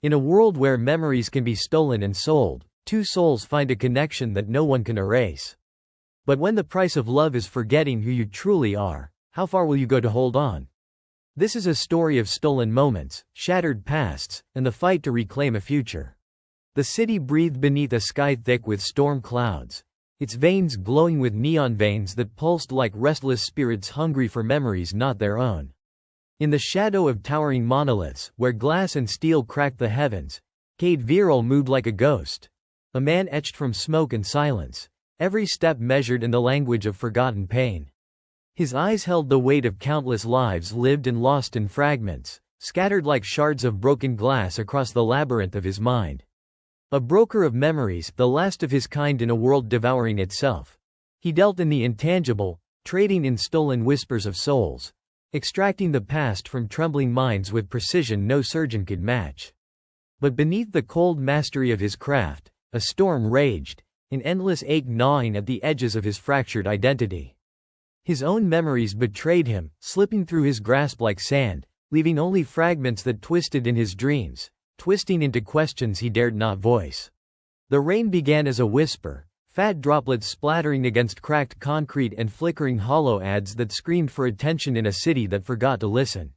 In a world where memories can be stolen and sold, two souls find a connection that no one can erase. But when the price of love is forgetting who you truly are, how far will you go to hold on? This is a story of stolen moments, shattered pasts, and the fight to reclaim a future. The city breathed beneath a sky thick with storm clouds, its veins glowing with neon veins that pulsed like restless spirits hungry for memories not their own. In the shadow of towering monoliths, where glass and steel cracked the heavens, Kade Virel moved like a ghost, a man etched from smoke and silence, every step measured in the language of forgotten pain. His eyes held the weight of countless lives lived and lost in fragments, scattered like shards of broken glass across the labyrinth of his mind. A broker of memories, the last of his kind in a world devouring itself. He dealt in the intangible, trading in stolen whispers of souls, extracting the past from trembling minds with precision no surgeon could match. But beneath the cold mastery of his craft, a storm raged, an endless ache gnawing at the edges of his fractured identity. His own memories betrayed him, slipping through his grasp like sand, leaving only fragments that twisted in his dreams, twisting into questions he dared not voice. The rain began as a whisper, fat droplets splattering against cracked concrete and flickering hollow ads that screamed for attention in a city that forgot to listen.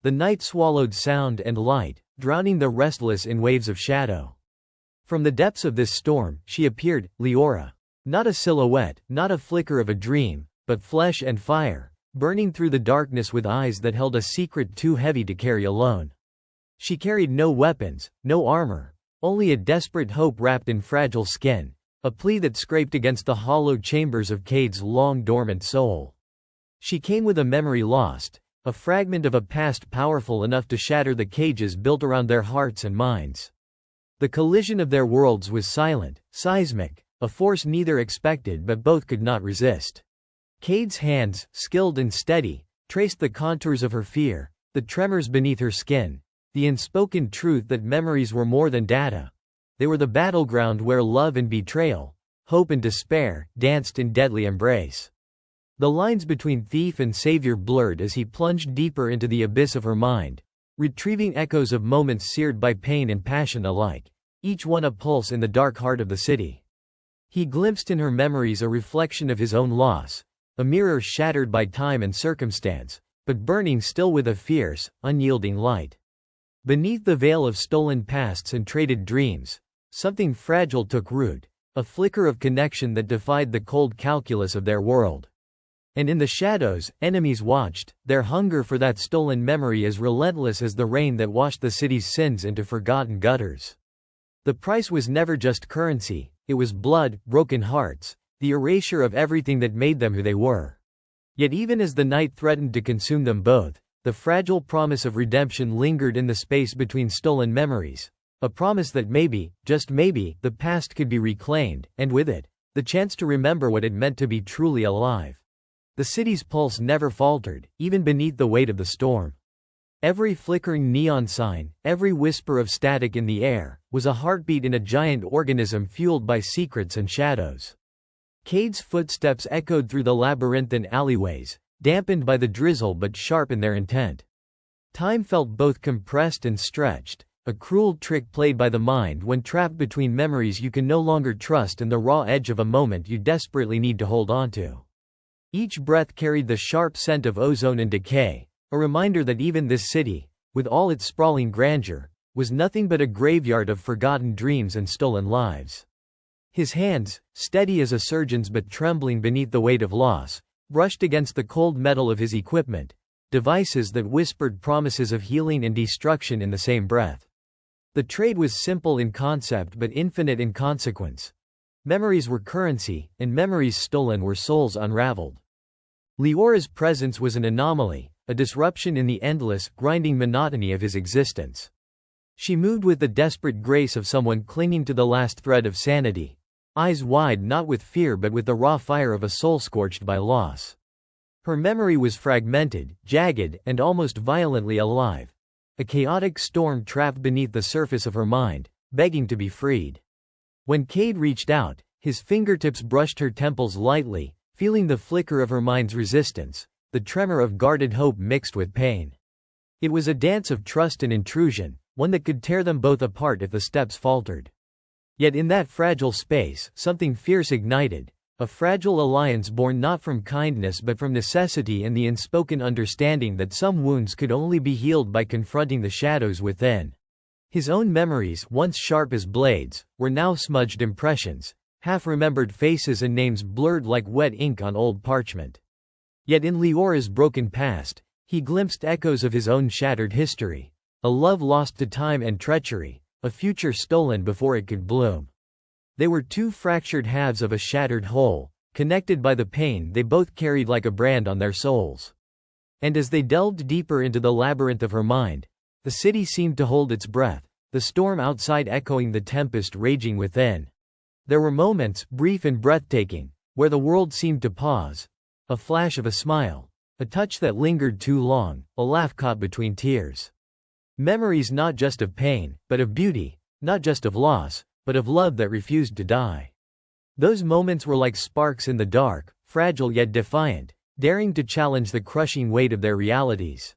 The night swallowed sound and light, drowning the restless in waves of shadow. From the depths of this storm, she appeared, Leora. Not a silhouette, not a flicker of a dream, but flesh and fire, burning through the darkness with eyes that held a secret too heavy to carry alone. She carried no weapons, no armor, only a desperate hope wrapped in fragile skin, a plea that scraped against the hollow chambers of Kade's long-dormant soul. She came with a memory lost, a fragment of a past powerful enough to shatter the cages built around their hearts and minds. The collision of their worlds was silent, seismic, a force neither expected but both could not resist. Kade's hands, skilled and steady, traced the contours of her fear, the tremors beneath her skin, the unspoken truth that memories were more than data. They were the battleground where love and betrayal, hope and despair, danced in deadly embrace. The lines between thief and savior blurred as he plunged deeper into the abyss of her mind, retrieving echoes of moments seared by pain and passion alike, each one a pulse in the dark heart of the city. He glimpsed in her memories a reflection of his own loss, a mirror shattered by time and circumstance, but burning still with a fierce, unyielding light. Beneath the veil of stolen pasts and traded dreams, something fragile took root, a flicker of connection that defied the cold calculus of their world. And in the shadows, enemies watched, their hunger for that stolen memory as relentless as the rain that washed the city's sins into forgotten gutters. The price was never just currency, it was blood, broken hearts, the erasure of everything that made them who they were. Yet even as the night threatened to consume them both, the fragile promise of redemption lingered in the space between stolen memories, a promise that maybe, just maybe, the past could be reclaimed, and with it, the chance to remember what it meant to be truly alive. The city's pulse never faltered, even beneath the weight of the storm. Every flickering neon sign, every whisper of static in the air, was a heartbeat in a giant organism fueled by secrets and shadows. Kade's footsteps echoed through the labyrinthine alleyways, dampened by the drizzle but sharp in their intent. Time felt both compressed and stretched, a cruel trick played by the mind when trapped between memories you can no longer trust and the raw edge of a moment you desperately need to hold onto. Each breath carried the sharp scent of ozone and decay, a reminder that even this city, with all its sprawling grandeur, was nothing but a graveyard of forgotten dreams and stolen lives. His hands, steady as a surgeon's but trembling beneath the weight of loss, brushed against the cold metal of his equipment, devices that whispered promises of healing and destruction in the same breath. The trade was simple in concept but infinite in consequence. Memories were currency, and memories stolen were souls unraveled. Leora's presence was an anomaly, a disruption in the endless, grinding monotony of his existence. She moved with the desperate grace of someone clinging to the last thread of sanity, eyes wide not with fear but with the raw fire of a soul scorched by loss. Her memory was fragmented, jagged, and almost violently alive, a chaotic storm trapped beneath the surface of her mind, begging to be freed. When Kade reached out, his fingertips brushed her temples lightly, feeling the flicker of her mind's resistance, the tremor of guarded hope mixed with pain. It was a dance of trust and intrusion, one that could tear them both apart if the steps faltered. Yet in that fragile space, something fierce ignited, a fragile alliance born not from kindness but from necessity and the unspoken understanding that some wounds could only be healed by confronting the shadows within. His own memories, once sharp as blades, were now smudged impressions, half-remembered faces and names blurred like wet ink on old parchment. Yet in Leora's broken past, he glimpsed echoes of his own shattered history, a love lost to time and treachery, a future stolen before it could bloom. They were two fractured halves of a shattered whole, connected by the pain they both carried like a brand on their souls. And as they delved deeper into the labyrinth of her mind, the city seemed to hold its breath, the storm outside echoing the tempest raging within. There were moments, brief and breathtaking, where the world seemed to pause. A flash of a smile, a touch that lingered too long, a laugh caught between tears. Memories not just of pain, but of beauty, not just of loss, but of love that refused to die. Those moments were like sparks in the dark, fragile yet defiant, daring to challenge the crushing weight of their realities.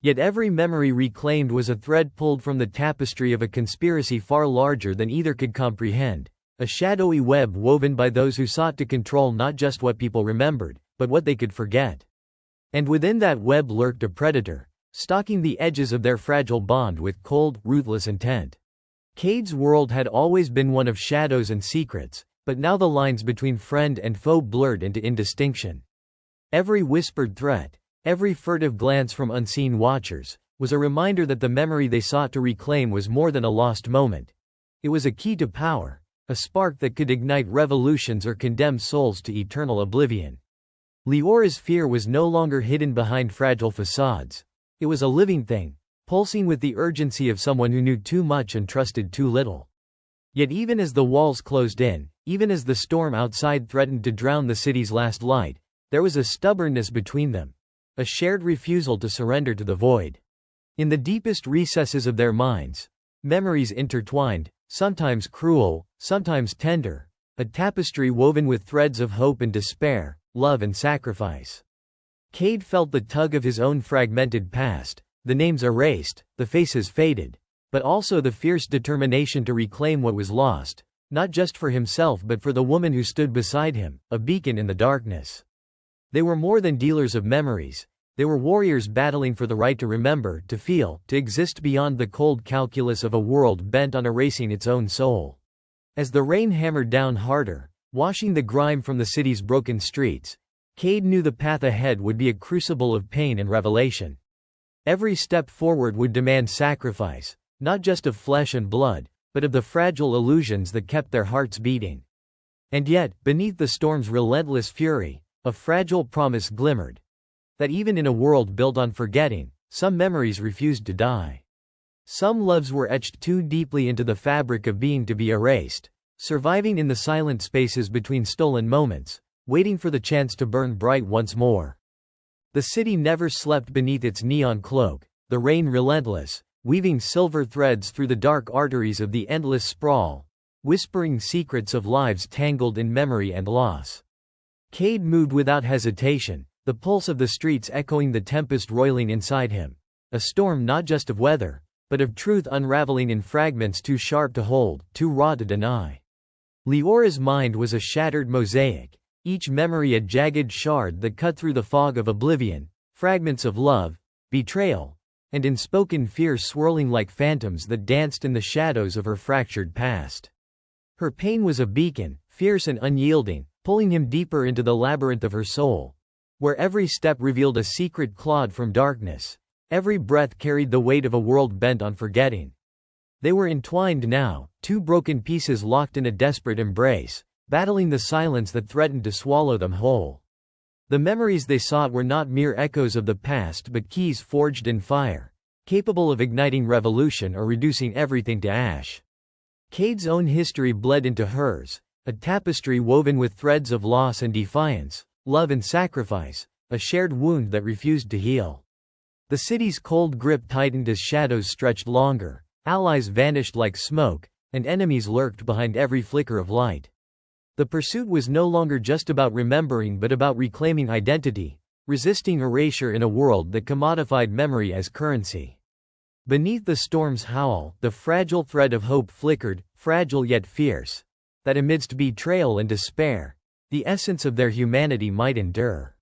Yet every memory reclaimed was a thread pulled from the tapestry of a conspiracy far larger than either could comprehend, a shadowy web woven by those who sought to control not just what people remembered, but what they could forget. And within that web lurked a predator, stalking the edges of their fragile bond with cold, ruthless intent. Kade's world had always been one of shadows and secrets, but now the lines between friend and foe blurred into indistinction. Every whispered threat, every furtive glance from unseen watchers, was a reminder that the memory they sought to reclaim was more than a lost moment. It was a key to power, a spark that could ignite revolutions or condemn souls to eternal oblivion. Leora's fear was no longer hidden behind fragile facades. It was a living thing, pulsing with the urgency of someone who knew too much and trusted too little. Yet even as the walls closed in, even as the storm outside threatened to drown the city's last light, there was a stubbornness between them, a shared refusal to surrender to the void. In the deepest recesses of their minds, memories intertwined, sometimes cruel, sometimes tender, a tapestry woven with threads of hope and despair, love and sacrifice. Kade felt the tug of his own fragmented past, the names erased, the faces faded, but also the fierce determination to reclaim what was lost, not just for himself but for the woman who stood beside him, a beacon in the darkness. They were more than dealers of memories, they were warriors battling for the right to remember, to feel, to exist beyond the cold calculus of a world bent on erasing its own soul. As the rain hammered down harder, washing the grime from the city's broken streets, Kade knew the path ahead would be a crucible of pain and revelation. Every step forward would demand sacrifice, not just of flesh and blood, but of the fragile illusions that kept their hearts beating. And yet, beneath the storm's relentless fury, a fragile promise glimmered. That even in a world built on forgetting, some memories refused to die. Some loves were etched too deeply into the fabric of being to be erased, surviving in the silent spaces between stolen moments, waiting for the chance to burn bright once more. The city never slept beneath its neon cloak, the rain relentless, weaving silver threads through the dark arteries of the endless sprawl, whispering secrets of lives tangled in memory and loss. Kade moved without hesitation, the pulse of the streets echoing the tempest roiling inside him, a storm not just of weather, but of truth unraveling in fragments too sharp to hold, too raw to deny. Leora's mind was a shattered mosaic, each memory a jagged shard that cut through the fog of oblivion, fragments of love, betrayal, and unspoken fear swirling like phantoms that danced in the shadows of her fractured past. Her pain was a beacon, fierce and unyielding, pulling him deeper into the labyrinth of her soul, where every step revealed a secret clawed from darkness, every breath carried the weight of a world bent on forgetting. They were entwined now, two broken pieces locked in a desperate embrace, battling the silence that threatened to swallow them whole. The memories they sought were not mere echoes of the past but keys forged in fire, capable of igniting revolution or reducing everything to ash. Kade's own history bled into hers, a tapestry woven with threads of loss and defiance, love and sacrifice, a shared wound that refused to heal. The city's cold grip tightened as shadows stretched longer, allies vanished like smoke, and enemies lurked behind every flicker of light. The pursuit was no longer just about remembering but about reclaiming identity, resisting erasure in a world that commodified memory as currency. Beneath the storm's howl, the fragile thread of hope flickered, fragile yet fierce, that amidst betrayal and despair, the essence of their humanity might endure.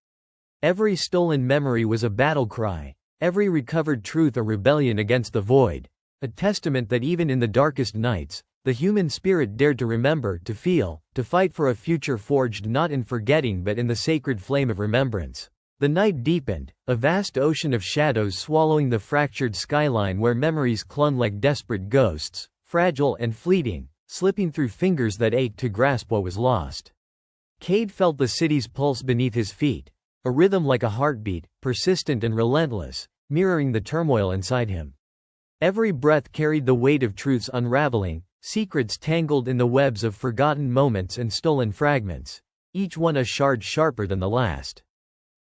Every stolen memory was a battle cry, every recovered truth a rebellion against the void, a testament that even in the darkest nights, the human spirit dared to remember, to feel, to fight for a future forged not in forgetting but in the sacred flame of remembrance. The night deepened, a vast ocean of shadows swallowing the fractured skyline where memories clung like desperate ghosts, fragile and fleeting, slipping through fingers that ached to grasp what was lost. Kade felt the city's pulse beneath his feet, a rhythm like a heartbeat, persistent and relentless, mirroring the turmoil inside him. Every breath carried the weight of truths unraveling, secrets tangled in the webs of forgotten moments and stolen fragments, each one a shard sharper than the last.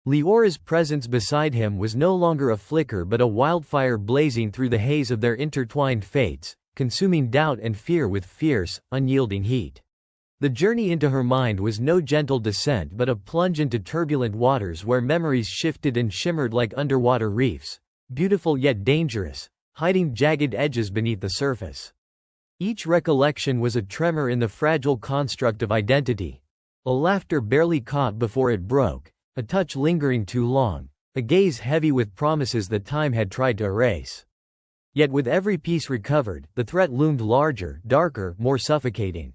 Leora's presence beside him was no longer a flicker but a wildfire blazing through the haze of their intertwined fates, consuming doubt and fear with fierce, unyielding heat. The journey into her mind was no gentle descent but a plunge into turbulent waters where memories shifted and shimmered like underwater reefs, beautiful yet dangerous, hiding jagged edges beneath the surface. Each recollection was a tremor in the fragile construct of identity, a laughter barely caught before it broke, a touch lingering too long, a gaze heavy with promises that time had tried to erase. Yet with every piece recovered, the threat loomed larger, darker, more suffocating.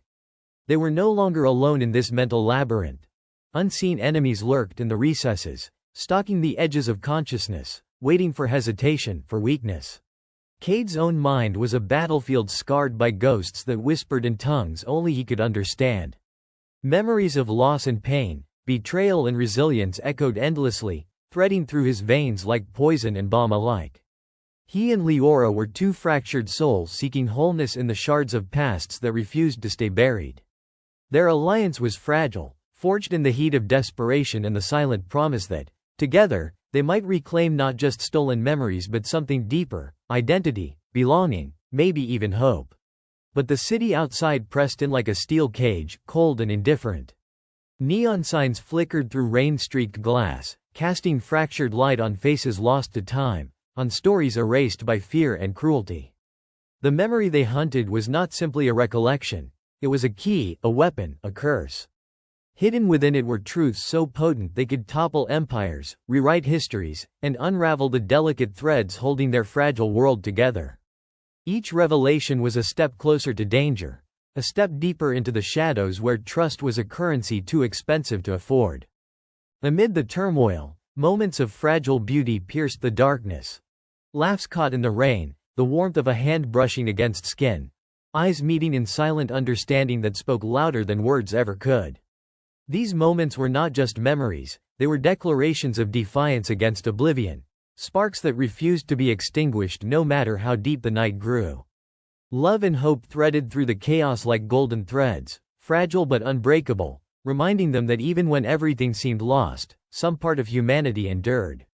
They were no longer alone in this mental labyrinth. Unseen enemies lurked in the recesses, stalking the edges of consciousness, waiting for hesitation, for weakness. Kade's own mind was a battlefield scarred by ghosts that whispered in tongues only he could understand. Memories of loss and pain, betrayal and resilience echoed endlessly, threading through his veins like poison and balm alike. He and Leora were two fractured souls seeking wholeness in the shards of pasts that refused to stay buried. Their alliance was fragile, forged in the heat of desperation and the silent promise that, together, they might reclaim not just stolen memories but something deeper, identity, belonging, maybe even hope. But the city outside pressed in like a steel cage, cold and indifferent. Neon signs flickered through rain-streaked glass, casting fractured light on faces lost to time, on stories erased by fear and cruelty. The memory they hunted was not simply a recollection, it was a key, a weapon, a curse. Hidden within it were truths so potent they could topple empires, rewrite histories, and unravel the delicate threads holding their fragile world together. Each revelation was a step closer to danger, a step deeper into the shadows where trust was a currency too expensive to afford. Amid the turmoil, moments of fragile beauty pierced the darkness. Laughs caught in the rain, the warmth of a hand brushing against skin, eyes meeting in silent understanding that spoke louder than words ever could. These moments were not just memories, they were declarations of defiance against oblivion, sparks that refused to be extinguished no matter how deep the night grew. Love and hope threaded through the chaos like golden threads, fragile but unbreakable, reminding them that even when everything seemed lost, some part of humanity endured.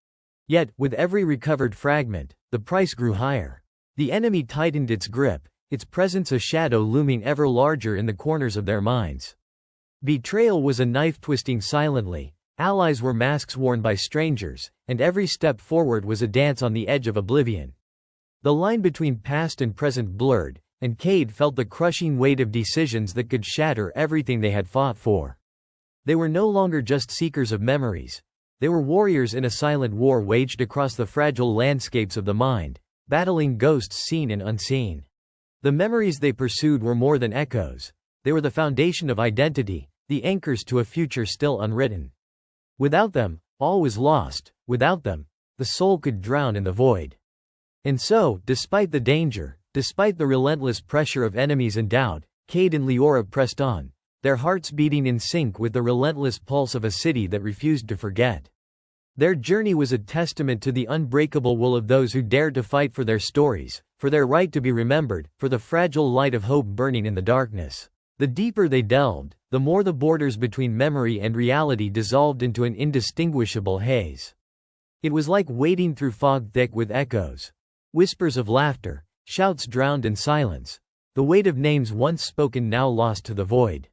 Yet, with every recovered fragment, the price grew higher. The enemy tightened its grip, its presence a shadow looming ever larger in the corners of their minds. Betrayal was a knife twisting silently, allies were masks worn by strangers, and every step forward was a dance on the edge of oblivion. The line between past and present blurred, and Kade felt the crushing weight of decisions that could shatter everything they had fought for. They were no longer just seekers of memories. They were warriors in a silent war waged across the fragile landscapes of the mind, battling ghosts seen and unseen. The memories they pursued were more than echoes. They were the foundation of identity, the anchors to a future still unwritten. Without them, all was lost. Without them, the soul could drown in the void. And so, despite the danger, despite the relentless pressure of enemies and doubt, Kade and Leora pressed on, their hearts beating in sync with the relentless pulse of a city that refused to forget. Their journey was a testament to the unbreakable will of those who dared to fight for their stories, for their right to be remembered, for the fragile light of hope burning in the darkness. The deeper they delved, the more the borders between memory and reality dissolved into an indistinguishable haze. It was like wading through fog thick with echoes. Whispers of laughter, shouts drowned in silence, the weight of names once spoken now lost to the void.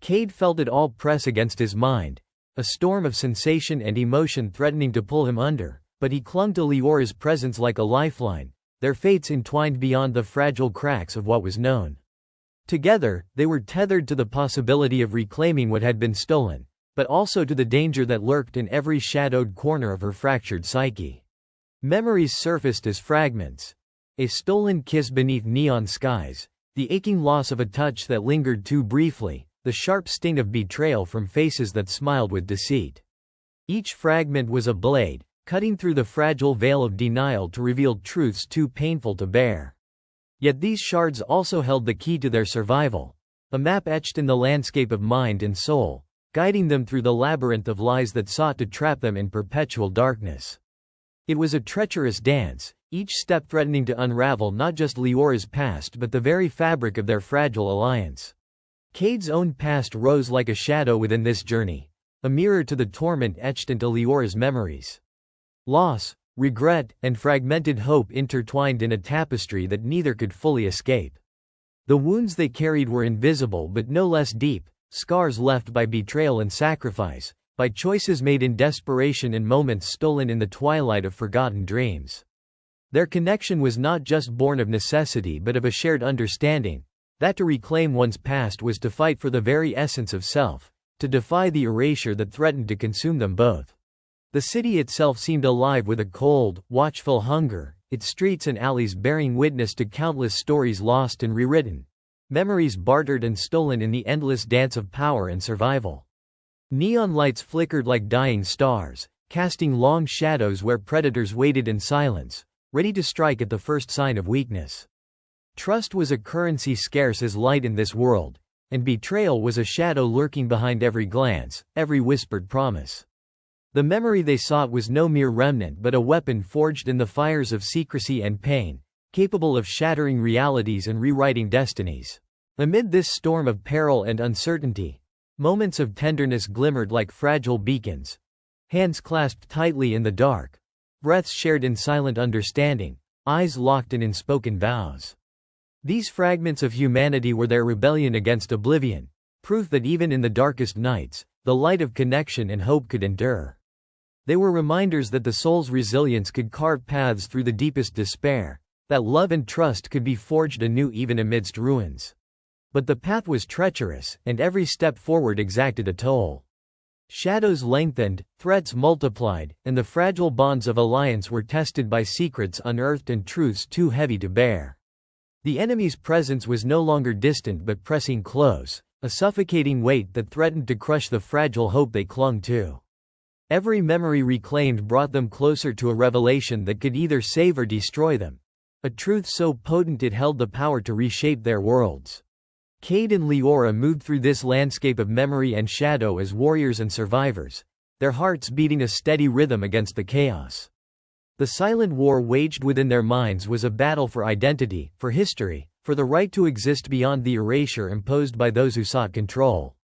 Kade felt it all press against his mind, a storm of sensation and emotion threatening to pull him under, but he clung to Leora's presence like a lifeline, their fates entwined beyond the fragile cracks of what was known. Together, they were tethered to the possibility of reclaiming what had been stolen, but also to the danger that lurked in every shadowed corner of her fractured psyche. Memories surfaced as fragments. A stolen kiss beneath neon skies, the aching loss of a touch that lingered too briefly, the sharp sting of betrayal from faces that smiled with deceit. Each fragment was a blade, cutting through the fragile veil of denial to reveal truths too painful to bear. Yet these shards also held the key to their survival, a map etched in the landscape of mind and soul, guiding them through the labyrinth of lies that sought to trap them in perpetual darkness. It was a treacherous dance, each step threatening to unravel not just Leora's past but the very fabric of their fragile alliance. Kade's own past rose like a shadow within this journey, a mirror to the torment etched into Leora's memories. Loss, regret, and fragmented hope intertwined in a tapestry that neither could fully escape. The wounds they carried were invisible but no less deep, scars left by betrayal and sacrifice, by choices made in desperation and moments stolen in the twilight of forgotten dreams. Their connection was not just born of necessity but of a shared understanding, that to reclaim one's past was to fight for the very essence of self, to defy the erasure that threatened to consume them both. The city itself seemed alive with a cold, watchful hunger, its streets and alleys bearing witness to countless stories lost and rewritten, memories bartered and stolen in the endless dance of power and survival. Neon lights flickered like dying stars, casting long shadows where predators waited in silence, ready to strike at the first sign of weakness. Trust was a currency scarce as light in this world, and betrayal was a shadow lurking behind every glance, every whispered promise. The memory they sought was no mere remnant but a weapon forged in the fires of secrecy and pain, capable of shattering realities and rewriting destinies. Amid this storm of peril and uncertainty, moments of tenderness glimmered like fragile beacons. Hands clasped tightly in the dark, breaths shared in silent understanding, eyes locked in unspoken vows. These fragments of humanity were their rebellion against oblivion, proof that even in the darkest nights, the light of connection and hope could endure. They were reminders that the soul's resilience could carve paths through the deepest despair, that love and trust could be forged anew even amidst ruins. But the path was treacherous, and every step forward exacted a toll. Shadows lengthened, threats multiplied, and the fragile bonds of alliance were tested by secrets unearthed and truths too heavy to bear. The enemy's presence was no longer distant but pressing close, a suffocating weight that threatened to crush the fragile hope they clung to. Every memory reclaimed brought them closer to a revelation that could either save or destroy them, a truth so potent it held the power to reshape their worlds. Kade and Leora moved through this landscape of memory and shadow as warriors and survivors, their hearts beating a steady rhythm against the chaos. The silent war waged within their minds was a battle for identity, for history, for the right to exist beyond the erasure imposed by those who sought control.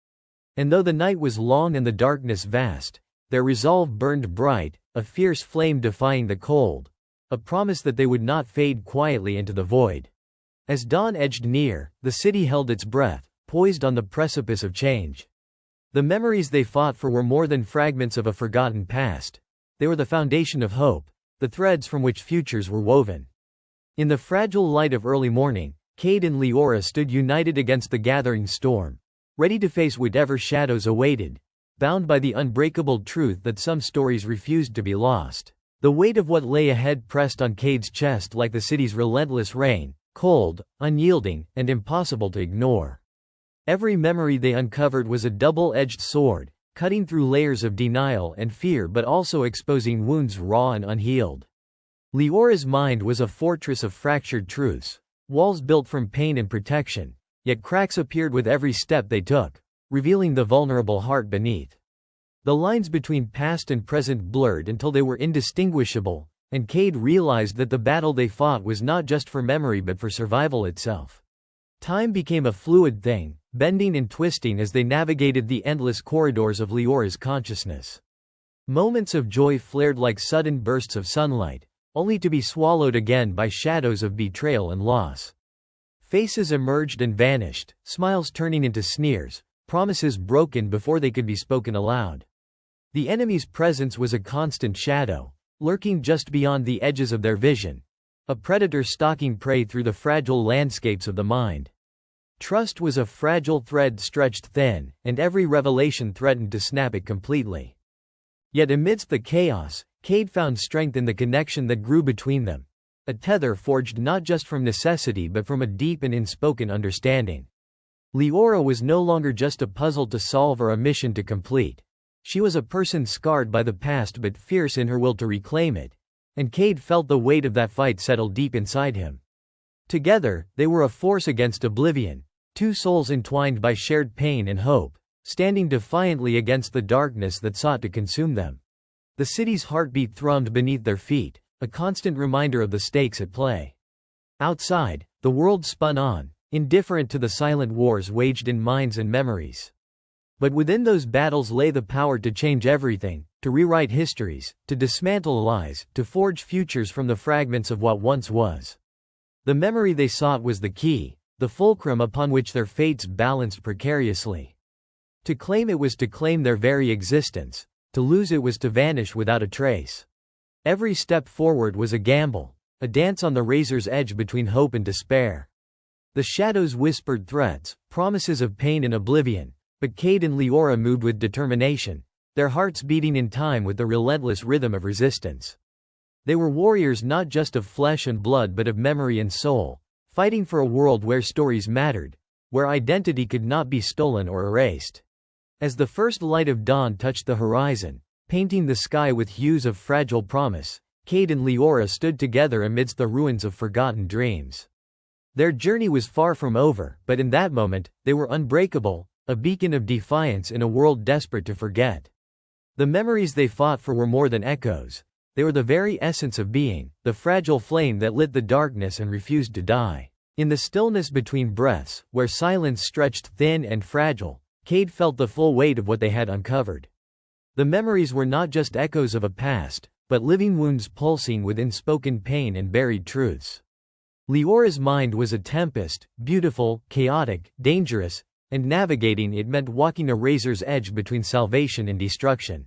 And though the night was long and the darkness vast, their resolve burned bright, a fierce flame defying the cold, a promise that they would not fade quietly into the void. As dawn edged near, the city held its breath, poised on the precipice of change. The memories they fought for were more than fragments of a forgotten past. They were the foundation of hope, the threads from which futures were woven. In the fragile light of early morning, Kade and Leora stood united against the gathering storm, ready to face whatever shadows awaited, bound by the unbreakable truth that some stories refused to be lost. The weight of what lay ahead pressed on Kade's chest like the city's relentless rain, cold, unyielding, and impossible to ignore. Every memory they uncovered was a double-edged sword, cutting through layers of denial and fear but also exposing wounds raw and unhealed. Leora's mind was a fortress of fractured truths, walls built from pain and protection, yet cracks appeared with every step they took, revealing the vulnerable heart beneath. The lines between past and present blurred until they were indistinguishable, and Kade realized that the battle they fought was not just for memory but for survival itself. Time became a fluid thing, bending and twisting as they navigated the endless corridors of Leora's consciousness. Moments of joy flared like sudden bursts of sunlight, only to be swallowed again by shadows of betrayal and loss. Faces emerged and vanished, smiles turning into sneers, promises broken before they could be spoken aloud. The enemy's presence was a constant shadow, lurking just beyond the edges of their vision, a predator stalking prey through the fragile landscapes of the mind. Trust was a fragile thread stretched thin, and every revelation threatened to snap it completely. Yet amidst the chaos, Kade found strength in the connection that grew between them, a tether forged not just from necessity but from a deep and unspoken understanding. Leora was no longer just a puzzle to solve or a mission to complete. She was a person scarred by the past but fierce in her will to reclaim it, and Kade felt the weight of that fight settle deep inside him. Together, they were a force against oblivion, two souls entwined by shared pain and hope, standing defiantly against the darkness that sought to consume them. The city's heartbeat thrummed beneath their feet, a constant reminder of the stakes at play. Outside, the world spun on, indifferent to the silent wars waged in minds and memories. But within those battles lay the power to change everything, to rewrite histories, to dismantle lies, to forge futures from the fragments of what once was. The memory they sought was the key, the fulcrum upon which their fates balanced precariously. To claim it was to claim their very existence, to lose it was to vanish without a trace. Every step forward was a gamble, a dance on the razor's edge between hope and despair. The shadows whispered threats, promises of pain and oblivion, but Kade and Leora moved with determination, their hearts beating in time with the relentless rhythm of resistance. They were warriors not just of flesh and blood but of memory and soul, fighting for a world where stories mattered, where identity could not be stolen or erased. As the first light of dawn touched the horizon, painting the sky with hues of fragile promise, Kade and Leora stood together amidst the ruins of forgotten dreams. Their journey was far from over, but in that moment, they were unbreakable, a beacon of defiance in a world desperate to forget. The memories they fought for were more than echoes. They were the very essence of being, the fragile flame that lit the darkness and refused to die. In the stillness between breaths, where silence stretched thin and fragile, Kade felt the full weight of what they had uncovered. The memories were not just echoes of a past, but living wounds pulsing with unspoken pain and buried truths. Leora's mind was a tempest, beautiful, chaotic, dangerous, and navigating it meant walking a razor's edge between salvation and destruction.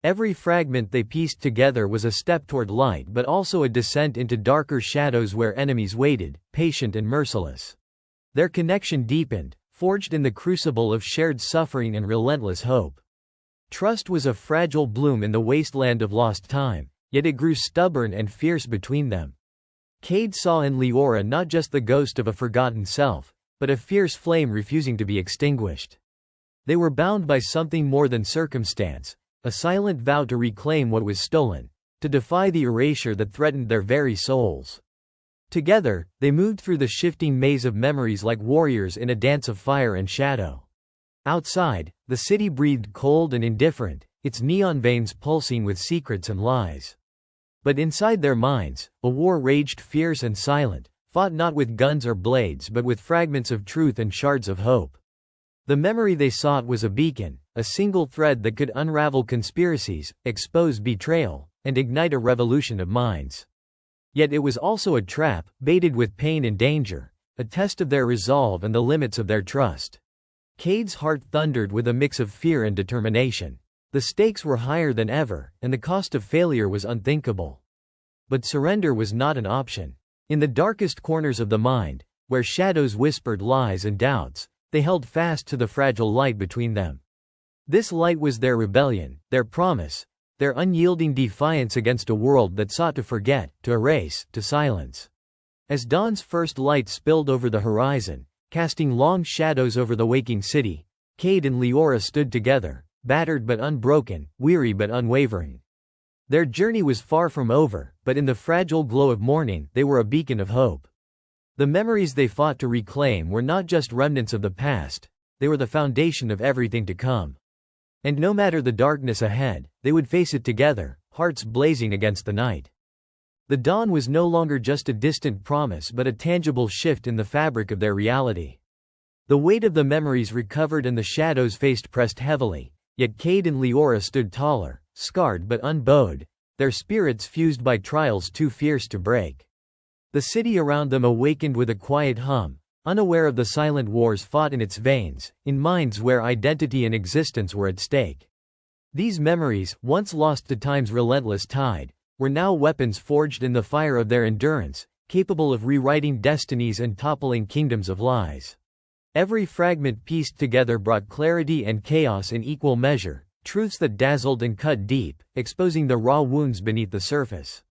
Every fragment they pieced together was a step toward light but also a descent into darker shadows where enemies waited, patient and merciless. Their connection deepened, forged in the crucible of shared suffering and relentless hope. Trust was a fragile bloom in the wasteland of lost time, yet it grew stubborn and fierce between them. Kade saw in Leora not just the ghost of a forgotten self, but a fierce flame refusing to be extinguished. They were bound by something more than circumstance, a silent vow to reclaim what was stolen, to defy the erasure that threatened their very souls. Together, they moved through the shifting maze of memories like warriors in a dance of fire and shadow. Outside, the city breathed cold and indifferent, its neon veins pulsing with secrets and lies. But inside their minds, a war raged fierce and silent, fought not with guns or blades but with fragments of truth and shards of hope. The memory they sought was a beacon, a single thread that could unravel conspiracies, expose betrayal, and ignite a revolution of minds. Yet it was also a trap, baited with pain and danger, a test of their resolve and the limits of their trust. Kade's heart thundered with a mix of fear and determination. The stakes were higher than ever, and the cost of failure was unthinkable. But surrender was not an option. In the darkest corners of the mind, where shadows whispered lies and doubts, they held fast to the fragile light between them. This light was their rebellion, their promise, their unyielding defiance against a world that sought to forget, to erase, to silence. As dawn's first light spilled over the horizon, casting long shadows over the waking city, Kade and Leora stood together, battered but unbroken, weary but unwavering. Their journey was far from over, but in the fragile glow of morning, they were a beacon of hope. The memories they fought to reclaim were not just remnants of the past, they were the foundation of everything to come. And no matter the darkness ahead, they would face it together, hearts blazing against the night. The dawn was no longer just a distant promise but a tangible shift in the fabric of their reality. The weight of the memories recovered and the shadows faced pressed heavily, yet Kade and Leora stood taller, scarred but unbowed, their spirits fused by trials too fierce to break. The city around them awakened with a quiet hum, unaware of the silent wars fought in its veins, in minds where identity and existence were at stake. These memories, once lost to time's relentless tide, were now weapons forged in the fire of their endurance, capable of rewriting destinies and toppling kingdoms of lies. Every fragment pieced together brought clarity and chaos in equal measure, truths that dazzled and cut deep, exposing the raw wounds beneath the surface.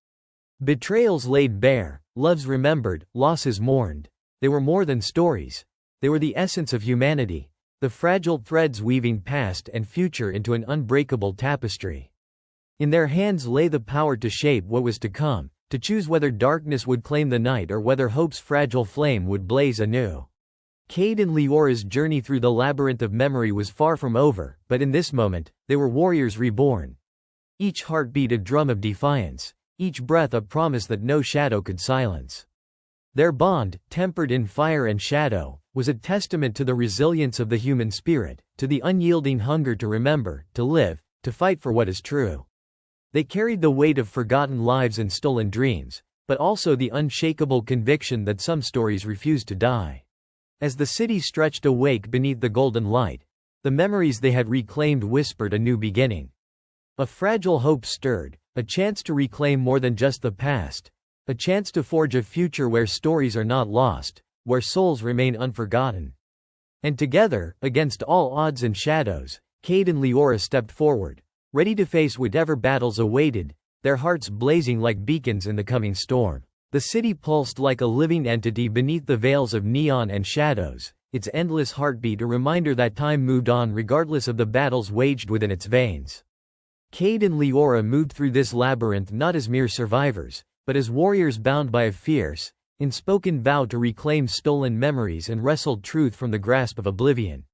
Betrayals laid bare, loves remembered, losses mourned. They were more than stories. They were the essence of humanity, the fragile threads weaving past and future into an unbreakable tapestry. In their hands lay the power to shape what was to come, to choose whether darkness would claim the night or whether hope's fragile flame would blaze anew. Kade and Leora's journey through the labyrinth of memory was far from over, but in this moment, they were warriors reborn. Each heartbeat a drum of defiance, each breath a promise that no shadow could silence. Their bond, tempered in fire and shadow, was a testament to the resilience of the human spirit, to the unyielding hunger to remember, to live, to fight for what is true. They carried the weight of forgotten lives and stolen dreams, but also the unshakable conviction that some stories refuse to die. As the city stretched awake beneath the golden light, the memories they had reclaimed whispered a new beginning. A fragile hope stirred, a chance to reclaim more than just the past, a chance to forge a future where stories are not lost, where souls remain unforgotten. And together, against all odds and shadows, Kade and Leora stepped forward, ready to face whatever battles awaited, their hearts blazing like beacons in the coming storm. The city pulsed like a living entity beneath the veils of neon and shadows, its endless heartbeat a reminder that time moved on regardless of the battles waged within its veins. Kade and Leora moved through this labyrinth not as mere survivors, but as warriors bound by a fierce, unspoken vow to reclaim stolen memories and wrestle truth from the grasp of oblivion.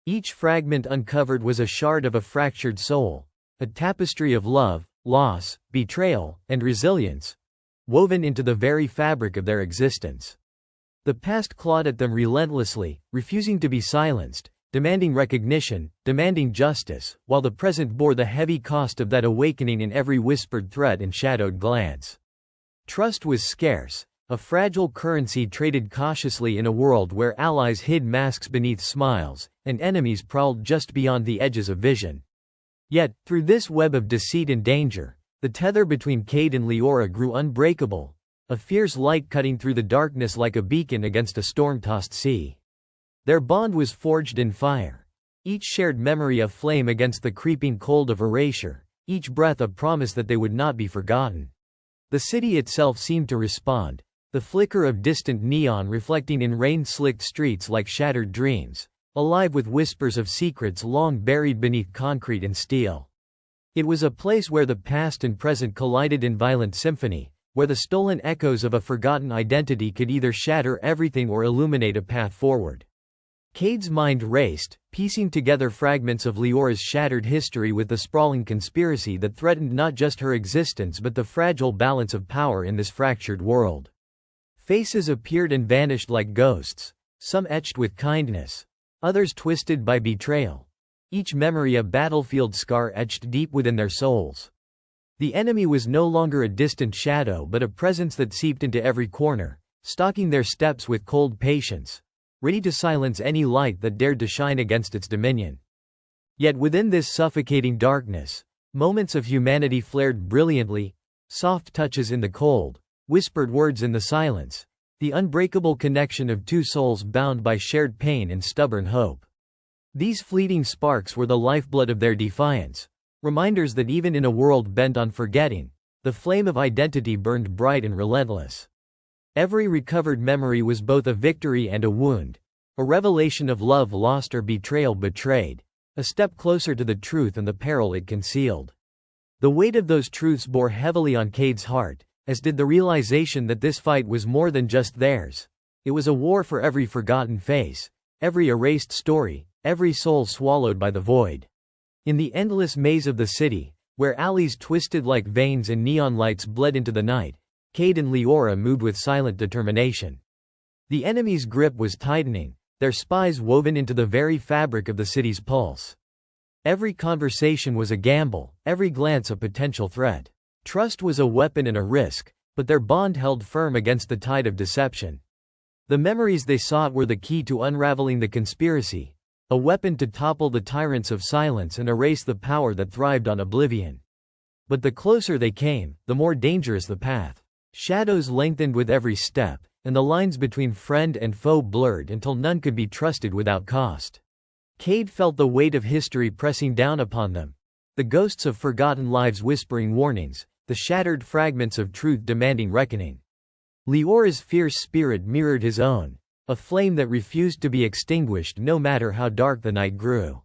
Each fragment uncovered was a shard of a fractured soul, a tapestry of love, loss, betrayal, and resilience, woven into the very fabric of their existence. The past clawed at them relentlessly, refusing to be silenced, demanding recognition, demanding justice, while the present bore the heavy cost of that awakening in every whispered threat and shadowed glance. Trust was scarce, a fragile currency traded cautiously in a world where allies hid masks beneath smiles, and enemies prowled just beyond the edges of vision. Yet, through this web of deceit and danger, the tether between Kade and Leora grew unbreakable, a fierce light cutting through the darkness like a beacon against a storm-tossed sea. Their bond was forged in fire, each shared memory a flame against the creeping cold of erasure, each breath a promise that they would not be forgotten. The city itself seemed to respond, the flicker of distant neon reflecting in rain-slicked streets like shattered dreams, alive with whispers of secrets long buried beneath concrete and steel. It was a place where the past and present collided in violent symphony, where the stolen echoes of a forgotten identity could either shatter everything or illuminate a path forward. Kade's mind raced, piecing together fragments of Leora's shattered history with the sprawling conspiracy that threatened not just her existence but the fragile balance of power in this fractured world. Faces appeared and vanished like ghosts, some etched with kindness, others twisted by betrayal, each memory a battlefield scar etched deep within their souls. The enemy was no longer a distant shadow but a presence that seeped into every corner, stalking their steps with cold patience, ready to silence any light that dared to shine against its dominion. Yet within this suffocating darkness, moments of humanity flared brilliantly, soft touches in the cold, whispered words in the silence, the unbreakable connection of two souls bound by shared pain and stubborn hope. These fleeting sparks were the lifeblood of their defiance, reminders that even in a world bent on forgetting, the flame of identity burned bright and relentless. Every recovered memory was both a victory and a wound, a revelation of love lost or betrayal betrayed, a step closer to the truth and the peril it concealed. The weight of those truths bore heavily on Kade's heart, as did the realization that this fight was more than just theirs. It was a war for every forgotten face, every erased story, every soul swallowed by the void. In the endless maze of the city, where alleys twisted like veins and neon lights bled into the night, Kade and Leora moved with silent determination. The enemy's grip was tightening, their spies woven into the very fabric of the city's pulse. Every conversation was a gamble, every glance a potential threat. Trust was a weapon and a risk, but their bond held firm against the tide of deception. The memories they sought were the key to unraveling the conspiracy, a weapon to topple the tyrants of silence and erase the power that thrived on oblivion. But the closer they came, the more dangerous the path. Shadows lengthened with every step, and the lines between friend and foe blurred until none could be trusted without cost. Kade felt the weight of history pressing down upon them. The ghosts of forgotten lives whispering warnings, the shattered fragments of truth demanding reckoning. Leora's fierce spirit mirrored his own, a flame that refused to be extinguished no matter how dark the night grew.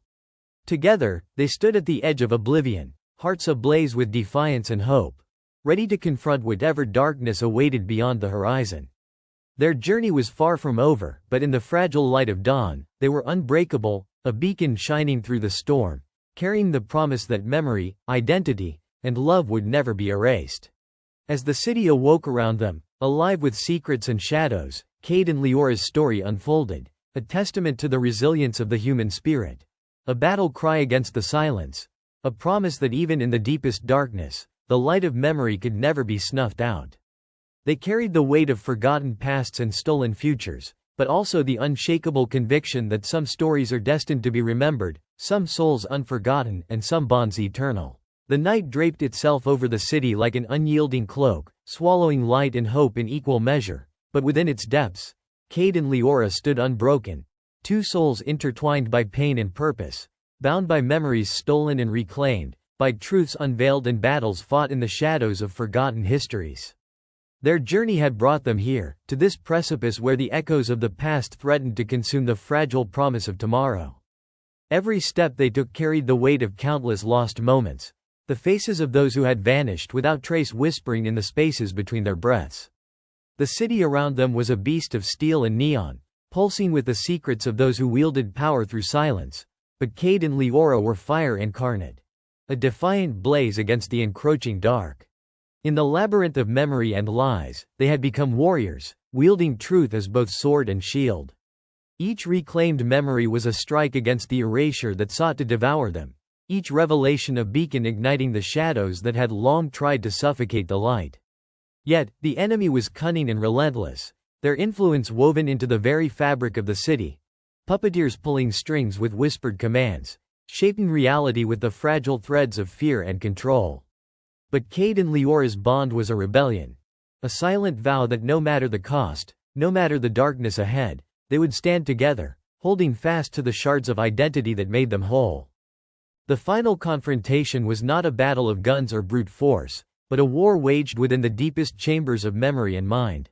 Together, they stood at the edge of oblivion, hearts ablaze with defiance and hope, ready to confront whatever darkness awaited beyond the horizon. Their journey was far from over, but in the fragile light of dawn, they were unbreakable, a beacon shining through the storm, carrying the promise that memory, identity, and love would never be erased. As the city awoke around them, alive with secrets and shadows, Kade and Leora's story unfolded, a testament to the resilience of the human spirit. A battle cry against the silence, a promise that even in the deepest darkness, the light of memory could never be snuffed out. They carried the weight of forgotten pasts and stolen futures, but also the unshakable conviction that some stories are destined to be remembered, some souls unforgotten, and some bonds eternal. The night draped itself over the city like an unyielding cloak, swallowing light and hope in equal measure, but within its depths, Kade and Leora stood unbroken, two souls intertwined by pain and purpose, bound by memories stolen and reclaimed, by truths unveiled and battles fought in the shadows of forgotten histories. Their journey had brought them here, to this precipice where the echoes of the past threatened to consume the fragile promise of tomorrow. Every step they took carried the weight of countless lost moments, the faces of those who had vanished without trace whispering in the spaces between their breaths. The city around them was a beast of steel and neon, pulsing with the secrets of those who wielded power through silence, but Kade and Leora were fire incarnate, a defiant blaze against the encroaching dark. In the labyrinth of memory and lies, they had become warriors, wielding truth as both sword and shield. Each reclaimed memory was a strike against the erasure that sought to devour them, each revelation a beacon igniting the shadows that had long tried to suffocate the light. Yet, the enemy was cunning and relentless, their influence woven into the very fabric of the city, puppeteers pulling strings with whispered commands, shaping reality with the fragile threads of fear and control. But Kade and Leora's bond was a rebellion, a silent vow that no matter the cost, no matter the darkness ahead, they would stand together, holding fast to the shards of identity that made them whole. The final confrontation was not a battle of guns or brute force, but a war waged within the deepest chambers of memory and mind.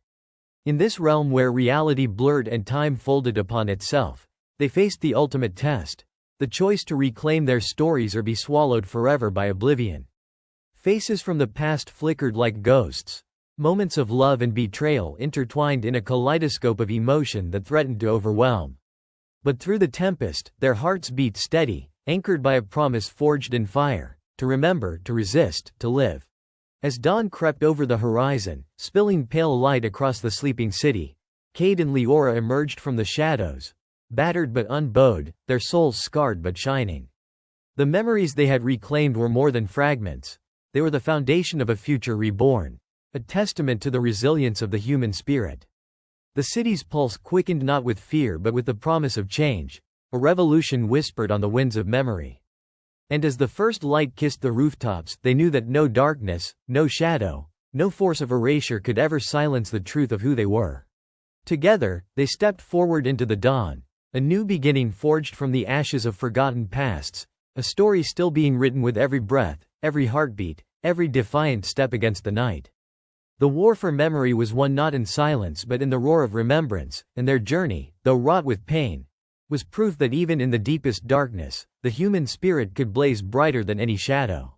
In this realm where reality blurred and time folded upon itself, they faced the ultimate test, the choice to reclaim their stories or be swallowed forever by oblivion. Faces from the past flickered like ghosts, moments of love and betrayal intertwined in a kaleidoscope of emotion that threatened to overwhelm. But through the tempest, their hearts beat steady, anchored by a promise forged in fire, to remember, to resist, to live. As dawn crept over the horizon, spilling pale light across the sleeping city, Kade and Leora emerged from the shadows, battered but unbowed, their souls scarred but shining. The memories they had reclaimed were more than fragments. They were the foundation of a future reborn, a testament to the resilience of the human spirit. The city's pulse quickened not with fear but with the promise of change, a revolution whispered on the winds of memory. And as the first light kissed the rooftops, they knew that no darkness, no shadow, no force of erasure could ever silence the truth of who they were. Together, they stepped forward into the dawn, a new beginning forged from the ashes of forgotten pasts, a story still being written with every breath, every heartbeat, every defiant step against the night. The war for memory was won not in silence but in the roar of remembrance, and their journey, though wrought with pain, was proof that even in the deepest darkness, the human spirit could blaze brighter than any shadow.